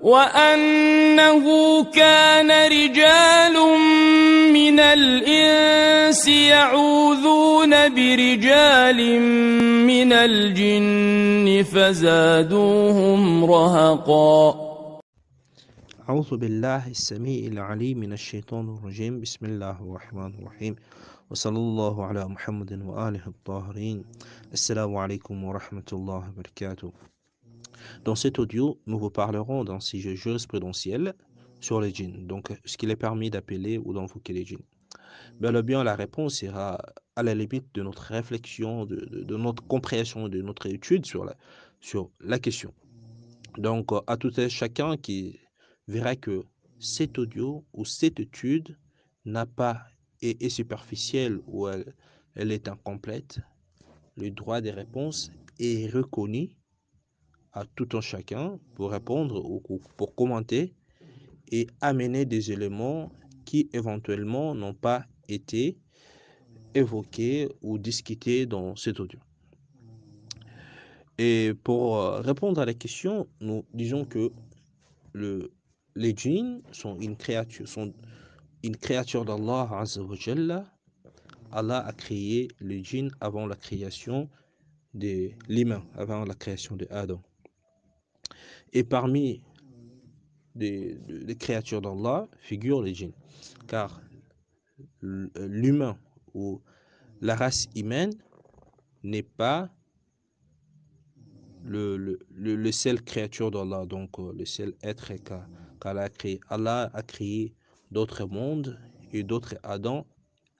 وأنه كان رجال من الإنس يعوذون برجال من الجن فزادوهم رهقا. أعوذ بالله السميع العليم من الشيطان الرجيم. بسم الله الرحمن الرحيم وصلى الله على محمد وآله الطاهرين. Assalamu alaikum wa rahmatullahi wa barakatuh. Dans cet audio, nous vous parlerons d'un sujet jurisprudentiel sur les djinns, donc ce qu'il est permis d'appeler ou d'invoquer les djinns. Bel et bien, la réponse sera à la limite de notre réflexion, de notre compréhension, de notre étude sur la question. Donc, à tout un chacun qui verra que cet audio ou cette étude n'a pas est superficielle ou elle est incomplète, le droit des réponses est reconnu à tout un chacun pour répondre ou pour commenter et amener des éléments qui éventuellement n'ont pas été évoqués ou discutés dans cet audio. Et pour répondre à la question, nous disons que les djinns sont une créature d'Allah Azza wa Jalla. Allah a créé les djinns avant la création de l'humain, avant la création de Adam. Et parmi les créatures d'Allah figurent les djinns, car l'humain ou la race humaine n'est pas le seul créature d'Allah, donc le seul être qu'Allah a créé. Allah a créé d'autres mondes et d'autres Adam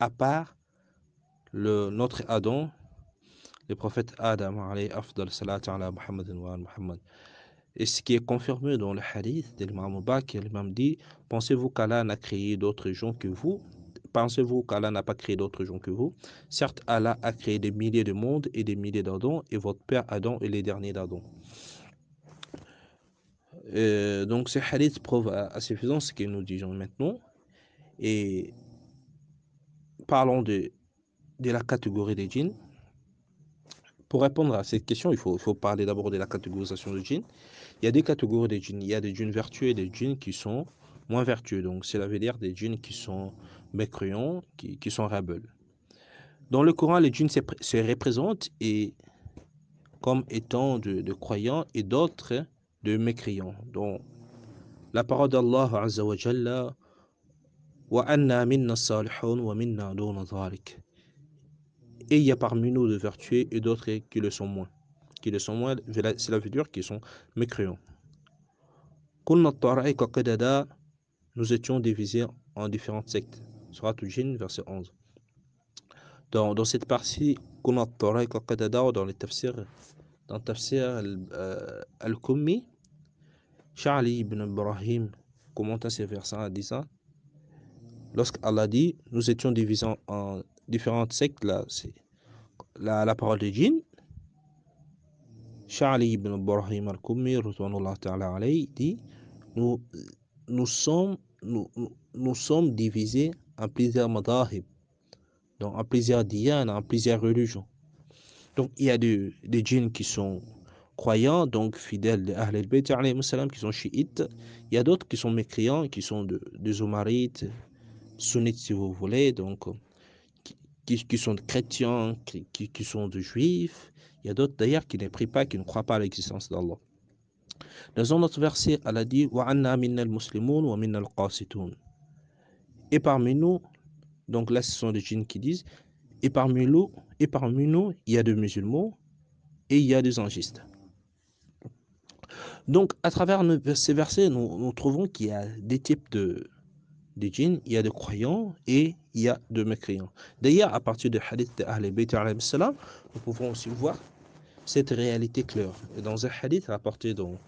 à part notre Adam, le prophète Adam alayhi afdal salat ala Muhammad wa Muhammad. Et ce qui est confirmé dans le hadith de l'imam Bakr, l'imam dit: pensez-vous qu'Allah n'a créé d'autres gens que vous? Pensez-vous qu'Allah n'a pas créé d'autres gens que vous? Certes, Allah a créé des milliers de mondes et des milliers d'Adam, et votre père Adam est le dernier d'Adam. Donc ce hadith prouve à suffisance ce que nous disons maintenant. Et parlons de la catégorie des djinns. Pour répondre à cette question, il faut parler d'abord de la catégorisation des djinns. Il y a des catégories de djinns. Il y a des djinns vertueux et des djinns qui sont moins vertueux. Donc, cela veut dire des djinns qui sont mécréants, qui sont rebelles. Dans le Coran, les djinns se représentent comme étant de croyants et d'autres de mécréants. Donc, la parole d'Allah Azza wa Jalla: wa anna minna salihun wa minna duna dhalik. Et il y a parmi nous de vertueux et d'autres qui le sont moins. Qui le sont moins, cela veut dire qu'ils sont mécréants. Nous étions divisés en différentes sectes. Surat al-Jinn, verset 11. Dans cette partie, dans le tafsir, al-Kummi, Sha'li ibn Ibrahim commenta ces versets en disant: lorsqu'Allah dit nous étions divisés en différentes sectes, là, c'est la parole de djinn. Sha'li ibn Ibrahim al-Kummi dit: nous sommes divisés en plusieurs madahib, donc en plusieurs diyanes, en plusieurs religions. Donc il y a des djinns qui sont croyants, donc fidèles de Ahl al-Bayt qui sont chiites. Il y a d'autres qui sont mécréants, qui sont des Omarites, sunnites si vous voulez, donc qui sont chrétiens, qui sont des juifs. Il y a d'autres d'ailleurs qui ne prient pas, qui ne croient pas à l'existence d'Allah. Dans un autre verset, Allah dit: wa anna minna al-muslimun wa minna al-qasitun. Et parmi nous, donc là ce sont des djinns qui disent, et parmi nous, il y a des musulmans et il y a des angistes. Donc à travers ces versets, nous trouvons qu'il y a des types de djinns, il y a des croyants et il y a des mécréants. D'ailleurs, à partir du hadith de Ahl al-Bayt alayhi salam, nous pouvons aussi voir cette réalité claire. Et dans un hadith rapporté dans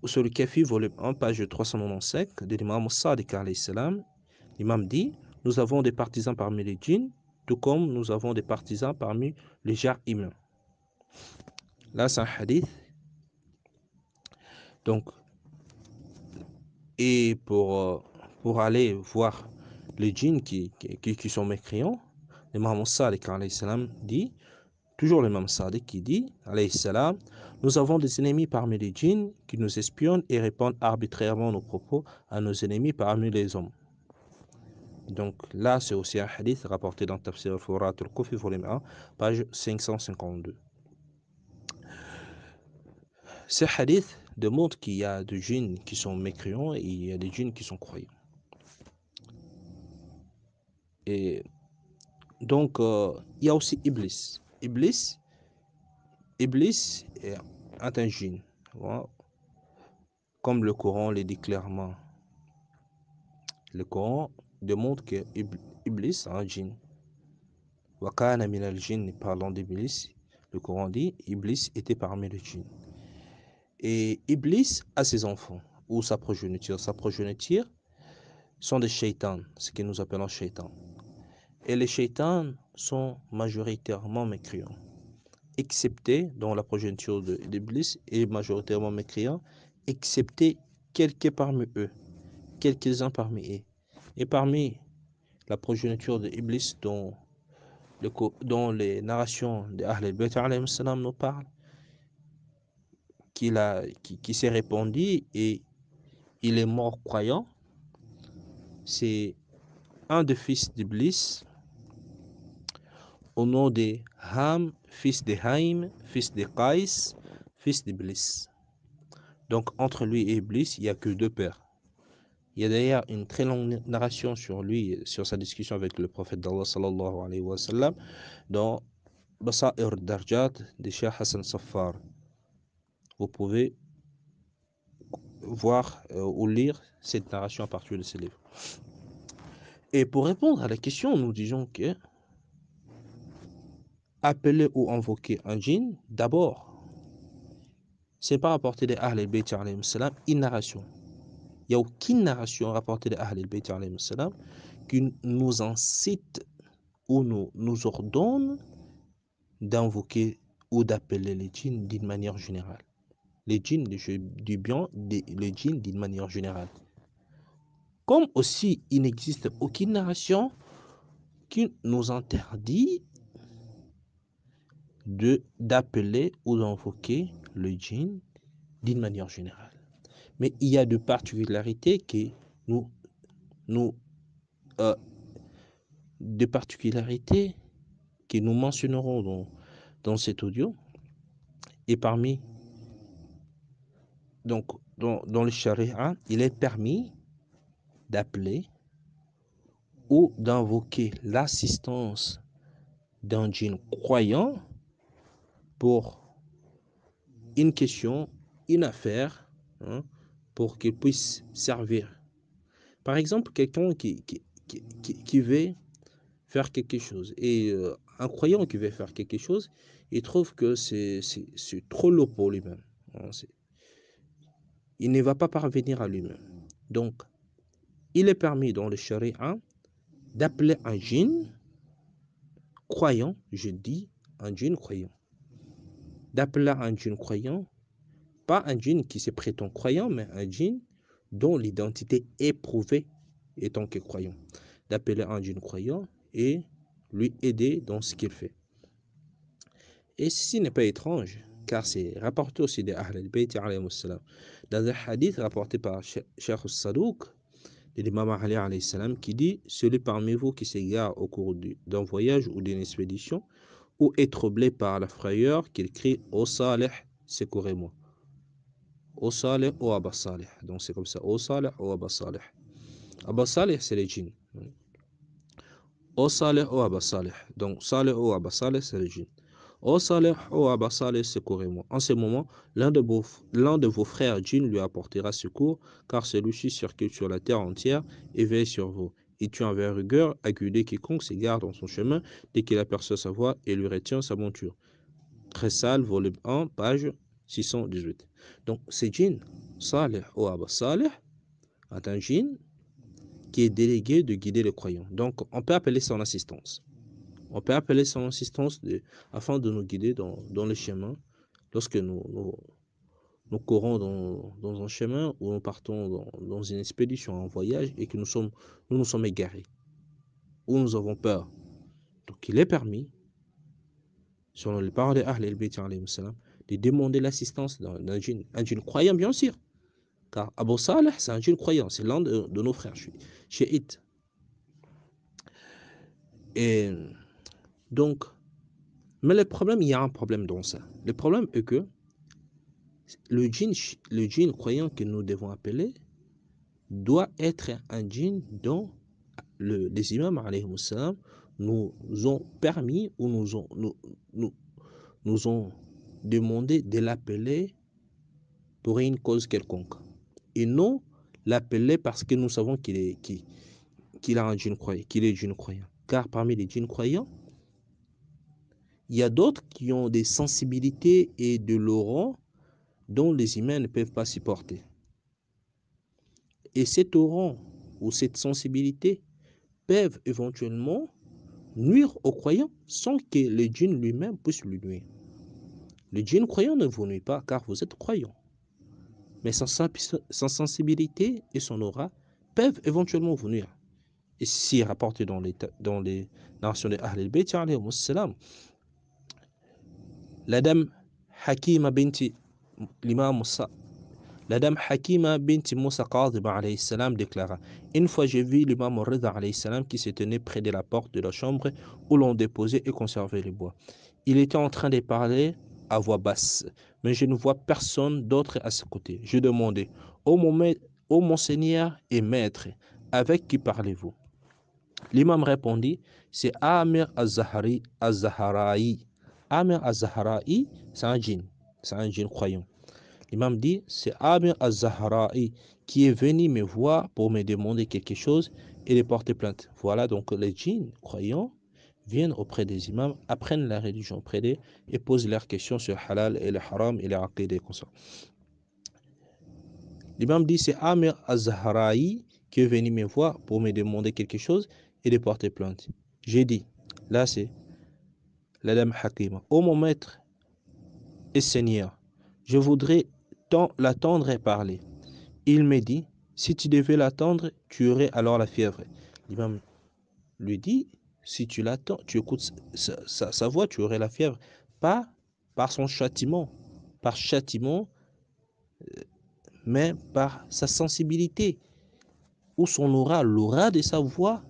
Usul al-Kafi, volume 1, page 395, de l'imam Sadiq alayhi salam, l'imam dit: nous avons des partisans parmi les djinns, tout comme nous avons des partisans parmi les gens humains. Là, c'est un hadith. Donc, et pour aller voir les djinns qui sont mécréants, l'imam Sadiq alayhi salam dit toujours l'imam Sadiq qui dit, alayhi salam, nous avons des ennemis parmi les djinns qui nous espionnent et répondent arbitrairement nos propos à nos ennemis parmi les hommes. Donc là, c'est aussi un hadith rapporté dans Tafsir al-Furat al-Kufi, volume 1, page 552. Ce hadith démontre qu'il y a des djinns qui sont mécréants et il y a des djinns qui sont croyants. Et donc, il y a aussi Iblis. Iblis est un djinn. Voilà. Comme le Coran le dit clairement. Le Coran démontre que Iblis est un djinn. Wa kana min al-jinn, parlant d'Iblis, le Coran dit Iblis était parmi les djinns. Et Iblis a ses enfants ou sa progéniture. Sa progéniture sont des shaitans, ce que nous appelons shaitans. Et les shaitans sont majoritairement mécréants, excepté dans la progéniture d'Iblis est majoritairement mécréant, excepté quelques parmi eux, quelques-uns parmi eux. Et parmi la progéniture d'Iblis dont les narrations d'Ahl al-Bayt alayhim salam nous parlent, qui s'est répandu et il est mort croyant, c'est un des fils d'Iblis au nom de Ham, fils de Haïm, fils de Qais, fils d'Iblis. Donc entre lui et Iblis, il n'y a que deux pères. Il y a d'ailleurs une très longue narration sur lui, sur sa discussion avec le prophète d'Allah sallallahu alayhi wa sallam, dans Basa'ir Darjat de Cheikh Hassan Saffar. Vous pouvez voir ou lire cette narration à partir de ce livre. Et pour répondre à la question, nous disons que appeler ou invoquer un djinn, d'abord, c'est pas rapporté de Ahl al-Bayt alayhim salam une narration. Il n'y a aucune narration rapportée de Ahl al-Bayt alayhim salam qui nous incite ou nous ordonne d'invoquer ou d'appeler les djinns d'une manière générale. Les djinns, du bien, les djinns d'une manière générale. Comme aussi, il n'existe aucune narration qui nous interdit d'appeler ou d'invoquer le djinn d'une manière générale. Mais il y a des particularités que nous mentionnerons dans cet audio. Et parmi, donc, dans le charia, il est permis d'appeler ou d'invoquer l'assistance d'un djinn croyant pour une question, une affaire, hein, pour qu'il puisse servir. Par exemple, quelqu'un qui veut faire quelque chose, et un croyant qui veut faire quelque chose, il trouve que c'est trop lourd pour lui-même. Il ne va pas parvenir à lui-même. Donc, il est permis dans le charia d'appeler un djinn croyant, je dis un djinn croyant, d'appeler un djinn croyant, pas un djinn qui se prétend croyant, mais un djinn dont l'identité est prouvée étant que croyant, d'appeler un djinn croyant et lui aider dans ce qu'il fait. Et ceci n'est pas étrange, car c'est rapporté aussi de Ahl al-Bayt alayhim salam. Dans un hadith rapporté par Cheikh al-Sadouk, de l'imam Ali alayhi salam, qui dit: celui parmi vous qui s'égare au cours d'un voyage ou d'une expédition, ou est troublé par la frayeur, qu'il crie: Ô Salih, secourez-moi. Ô Salih, ô Abba Salih. Donc c'est comme ça: Ô Salih, ô Abba Salih. Abba Salih, c'est les djinns. Ô Salih, ô Abba Salih. Donc Salih, ô Abba Salih, c'est les djinns. Ô Salih, ô Abba Salih, secourez-moi. En ce moment, l'un de vos frères djinns lui apportera secours, car celui-ci circule sur la terre entière et veille sur vous. Il tue avec rigueur, acculé quiconque s'égare dans son chemin dès qu'il aperçoit sa voie et lui retient sa monture. Très sale, volume 1, page 618. Donc, c'est djinn, Salih ou Abba Salih, est un djinn qui est délégué de guider les croyants. Donc, on peut appeler son assistance. On peut appeler son assistance afin de nous guider dans le chemin lorsque nous courons dans un chemin ou nous partons dans une expédition, un voyage et que nous sommes égarés ou nous avons peur. Donc, il est permis, selon les paroles d'Ahl al-Bayt, de demander l'assistance d'un djinn. Un djinn croyant, bien sûr. Car Abu Saleh, c'est un djinn croyant. C'est l'un de nos frères chiites. Et donc, mais le problème, il y a un problème dans ça. Le problème est que le djinn croyant que nous devons appeler doit être un djinn dont les imams alayhi salam nous ont permis ou nous ont demandé de l'appeler pour une cause quelconque. Et non l'appeler parce que nous savons qu'il a un djinn croyant, qu'il est djinn croyant. Car parmi les djinns croyants, il y a d'autres qui ont des sensibilités et de l'aura dont les humains ne peuvent pas supporter. Et cet aura ou cette sensibilité peuvent éventuellement nuire aux croyants sans que le djinn lui-même puisse lui nuire. Le djinn croyant ne vous nuit pas car vous êtes croyant. Mais sa sensibilité et son aura peuvent éventuellement vous nuire. Et ceci est rapporté dans les narrations de Ahl al-Bayt alayhi salam. La dame Hakima binti l'imam Moussa, la dame Hakima binti Moussa Qadhiba alayhi salam déclara: une fois j'ai vu l'imam Rida alayhi salam qui se tenait près de la porte de la chambre où l'on déposait et conservait les bois. Il était en train de parler à voix basse, mais je ne vois personne d'autre à ses côtés. Je demandais: ô mon Seigneur et Maître, avec qui parlez-vous? L'imam répondit: c'est Amir al-Zahraï. Amir al-Zahraï, c'est un djinn croyant. L'imam dit: c'est Amir al-Zahraï qui est venu me voir pour me demander quelque chose et de porter plainte. Voilà, donc les djinns croyants viennent auprès des imams, apprennent la religion auprès d'eux et posent leurs questions sur halal et le haram et les aqid et consorts. L'imam dit: c'est Amir al-Zahraï qui est venu me voir pour me demander quelque chose et de porter plainte. J'ai dit, là c'est la dame Hakima: ô mon maître et Seigneur, je voudrais l'attendre et parler. Il me dit: si tu devais l'attendre, tu aurais alors la fièvre. L'imam lui dit: si tu l'attends, tu écoutes sa voix, tu aurais la fièvre. Pas par son châtiment, par châtiment, mais par sa sensibilité ou son aura, l'aura de sa voix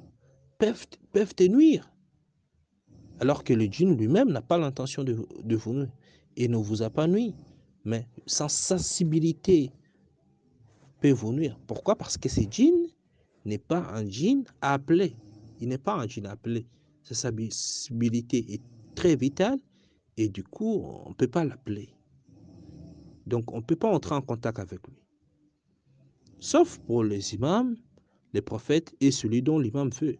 peuvent te nuire. Alors que le djinn lui-même n'a pas l'intention de vous nuire et ne vous a pas nuit. Mais sa sensibilité peut vous nuire. Pourquoi? Parce que ce djinn n'est pas un djinn appelé. Il n'est pas un djinn appelé. Sa sensibilité est très vitale et du coup, on ne peut pas l'appeler. Donc, on ne peut pas entrer en contact avec lui. Sauf pour les imams, les prophètes et celui dont l'imam veut.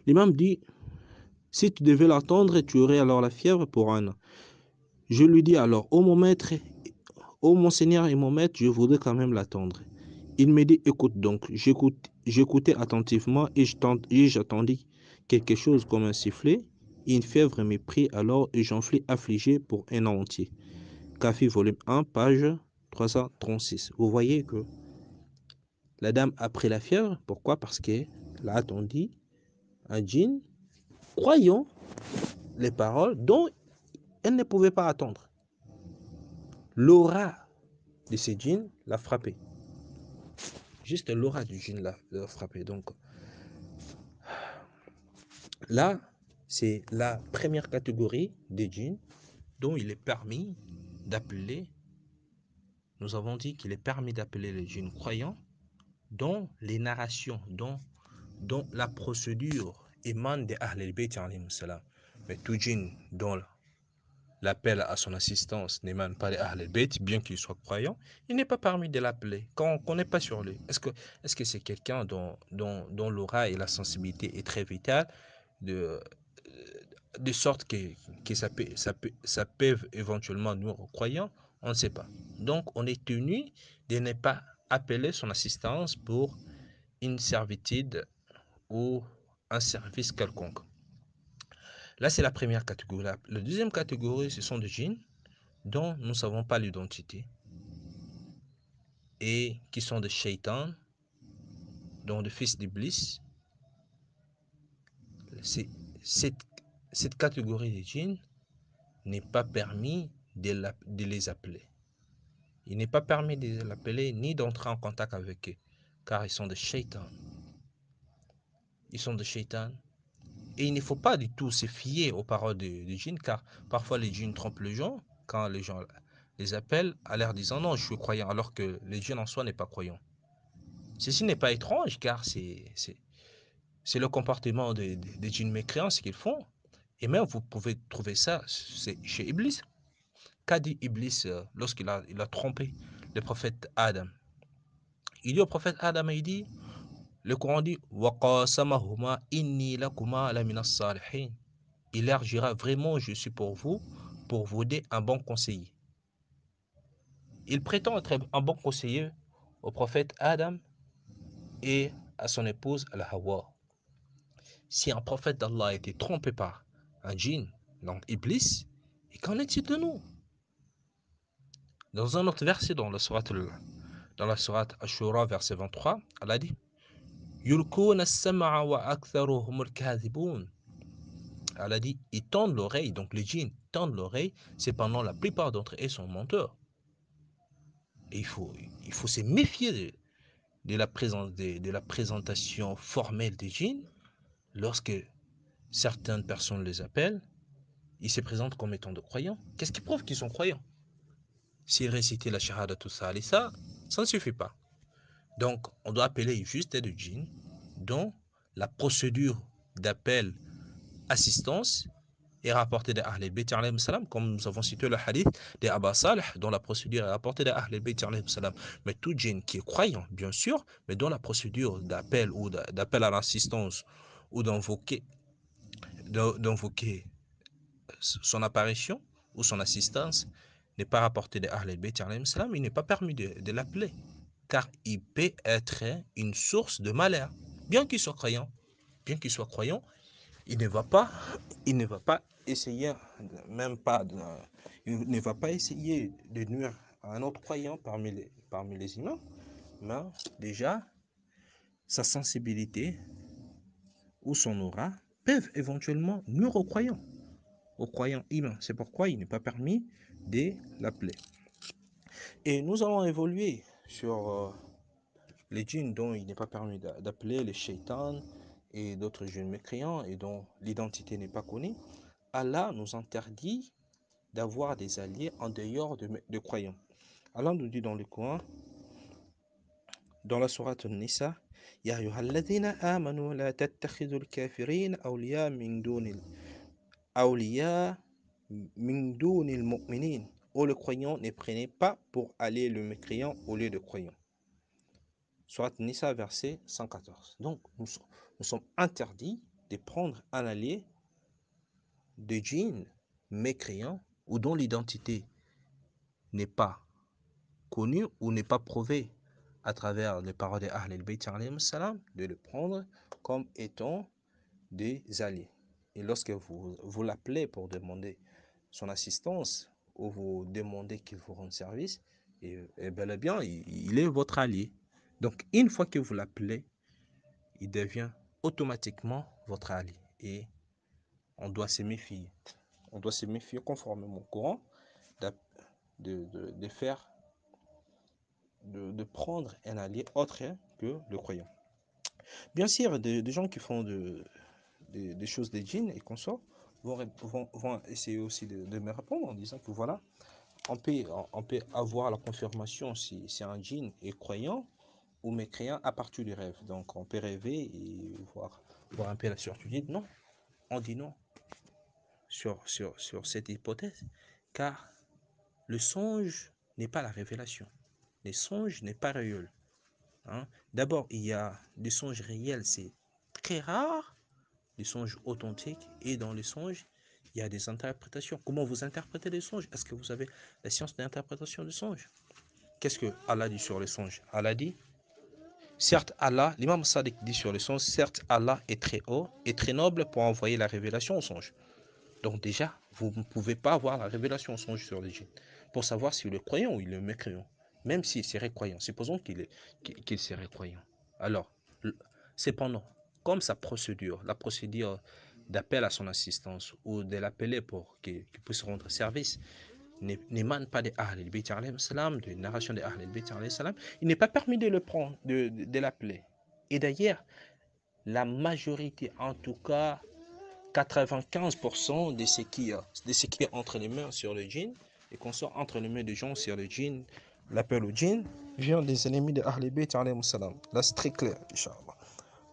L'imam dit: si tu devais l'attendre, tu aurais alors la fièvre pour un an. Je lui dis alors: ô mon maître, ô mon Seigneur et mon maître, je voudrais quand même l'attendre. Il me dit: écoute donc. J'écoutais attentivement et j'attendis quelque chose comme un sifflet. Une fièvre me prit alors et j'en fus affligé pour un an entier. Kafi, volume 1, page 336. Vous voyez que la dame a pris la fièvre. Pourquoi? Parce qu'elle a attendu un djinn croyant les paroles dont elle ne pouvait pas attendre. L'aura de ce djinn l'a frappé. Juste l'aura du djinn l'a frappé. Donc là, c'est la première catégorie des djinns dont il est permis d'appeler. Nous avons dit qu'il est permis d'appeler les djinns croyants dont les narrations, dont la procédure émane des Ahl al-Bayt alayhim salam. Mais tout djinn dont l'appel à son assistance n'émane pas des Ahl al-Bayt, bien qu'il soit croyant, il n'est pas permis de l'appeler quand on n'est pas sur lui. Est-ce que c'est quelqu'un dont l'aura et la sensibilité est très vitale, de sorte que ça peut éventuellement nuire aux croyants? On ne sait pas. Donc, on est tenu de ne pas appeler son assistance pour une servitude ou un service quelconque. Là, c'est la première catégorie. La deuxième catégorie, ce sont des djinns dont nous ne savons pas l'identité et qui sont des shaitans, dont des fils d'Iblis. Cette cette catégorie de djinns n'est pas permis de les appeler. Il n'est pas permis de les appeler ni d'entrer en contact avec eux, car ils sont des shaitans. Ils sont des shaitans. Et il ne faut pas du tout se fier aux paroles des djinns, car parfois les djinns trompent les gens quand les gens les appellent à l'air disant non, je suis croyant, alors que le djinn en soi n'est pas croyant. Ceci n'est pas étrange, car c'est le comportement des djinns mécréants, ce qu'ils font. Et même vous pouvez trouver ça chez Iblis. Qu'a dit Iblis lorsqu'il a trompé le prophète Adam? Il dit au prophète Adam, il dit, le Coran dit, وَقَاسَمَهُمَا إِنِّي لَكُمَا لَمِنَ الصَّالِحِينَ. Il élargira vraiment, je suis pour vous aider un bon conseiller. Il prétend être un bon conseiller au prophète Adam et à son épouse Al-Hawa. Si un prophète d'Allah a été trompé par un djinn, donc Iblis, et qu'en est-il de nous? Dans un autre verset, dans la sourate Ashura, verset 23, Allah dit Yulkuna as-sam'a wa aktharuhum al-kadhibun. Allah dit ils tendent l'oreille, donc les djinns tendent l'oreille, cependant la plupart d'entre eux sont menteurs. Et il faut se méfier de la présentation formelle des djinns. Lorsque certaines personnes les appellent, ils se présentent comme étant de croyants. Qu'est-ce qui prouve qu'ils sont croyants? S'ils récitaient la shahada tout ça ne suffit pas. Donc, on doit appeler juste des djinns dont la procédure d'appel assistance est rapportée des Ahl al-Bayt alayhim salam, comme nous avons cité le hadith des Aba Salih, dont la procédure est rapportée des Ahl al-Bayt alayhim salam. Mais tout djinn qui est croyant, bien sûr, mais dont la procédure d'appel ou d'appel à l'assistance ou d'invoquer son apparition ou son assistance n'est pas rapportée des Ahl al-Bayt alayhim salam, il n'est pas permis de l'appeler, car il peut être une source de malheur. Bien qu'il soit croyant, il ne va pas essayer, il ne va pas essayer de nuire à un autre croyant parmi les humains, mais déjà sa sensibilité ou son aura peuvent éventuellement nuire aux croyants humains. C'est pourquoi il n'est pas permis de l'appeler. Et nous allons évoluer sur les djinns dont il n'est pas permis d'appeler, les shaitans et d'autres djinns mécréants et dont l'identité n'est pas connue. Allah nous interdit d'avoir des alliés en dehors de croyants. Allah nous dit dans le Coran, dans la sourate An-Nisa, Ya ayyuhalladhina amanu la tattakhidul kafirin awliya min dunil mu'minin. Ô le croyant, ne prenez pas pour allier le mécréant au lieu de croyant. Sourate Nisa, verset 114. Donc, nous sommes interdits de prendre un allié de djinn mécréant ou dont l'identité n'est pas connue ou n'est pas prouvée à travers les paroles des Ahl al-Bayt alayhim salam, de le prendre comme étant des alliés. Et lorsque vous l'appelez pour demander son assistance ou vous demandez qu'il vous rende service, et bel et bien, il est votre allié. Donc, une fois que vous l'appelez, il devient automatiquement votre allié. Et on doit se méfier. On doit se méfier conformément au Coran de prendre un allié autre que le croyant. Bien sûr, des gens qui font des choses des djinns et consorts vont essayer aussi de me répondre en disant que voilà, on peut avoir la confirmation si un djinn est croyant ou mécréant à partir du rêve. Donc on peut rêver et voir un peu la certitude. Non, on dit non sur cette hypothèse, car le songe n'est pas la révélation. Le songe n'est pas réel. Hein? D'abord, il y a des songes réels, c'est très rare, des songes authentiques, et dans les songes, il y a des interprétations. Comment vous interprétez les songes? Est-ce que vous avez la science d'interprétation des songes? Qu'est-ce que Allah dit sur les songes? Allah dit, certes Allah, l'imam Sadiq dit sur les songes, certes Allah est très haut et très noble pour envoyer la révélation aux songes. Donc déjà, vous ne pouvez pas avoir la révélation aux songes sur les djinns pour savoir s'il est croyant ou il est mécréant. Même s'il serait croyant, supposons qu'il serait croyant. Alors, cependant, comme sa procédure, la procédure d'appel à son assistance ou de l'appeler pour qu'il puisse rendre service n'émane pas des Ahl al-Bayt alayhi salam, de narration des Ahl al-Bayt alayhi salam, il n'est pas permis de le prendre, de l'appeler. Et d'ailleurs, la majorité, en tout cas 95% de ce qui est entre les mains sur le djinn et qu'on sort entre les mains des gens sur le djinn, l'appel au djinn vient des ennemis de Ahl al-Bayt alayhi salam. Là c'est très clair, Inch'Allah.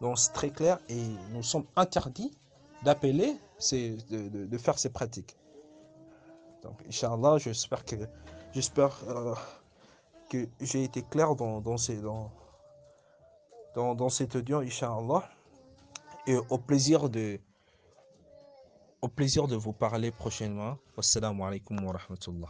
Donc c'est très clair et nous sommes interdits d'appeler, de faire ces pratiques. Donc Inch'Allah, j'espère que j'ai été clair dans cet audio, Inch'Allah. Et au plaisir de vous parler prochainement. Wassalamu alaikum wa rahmatullah.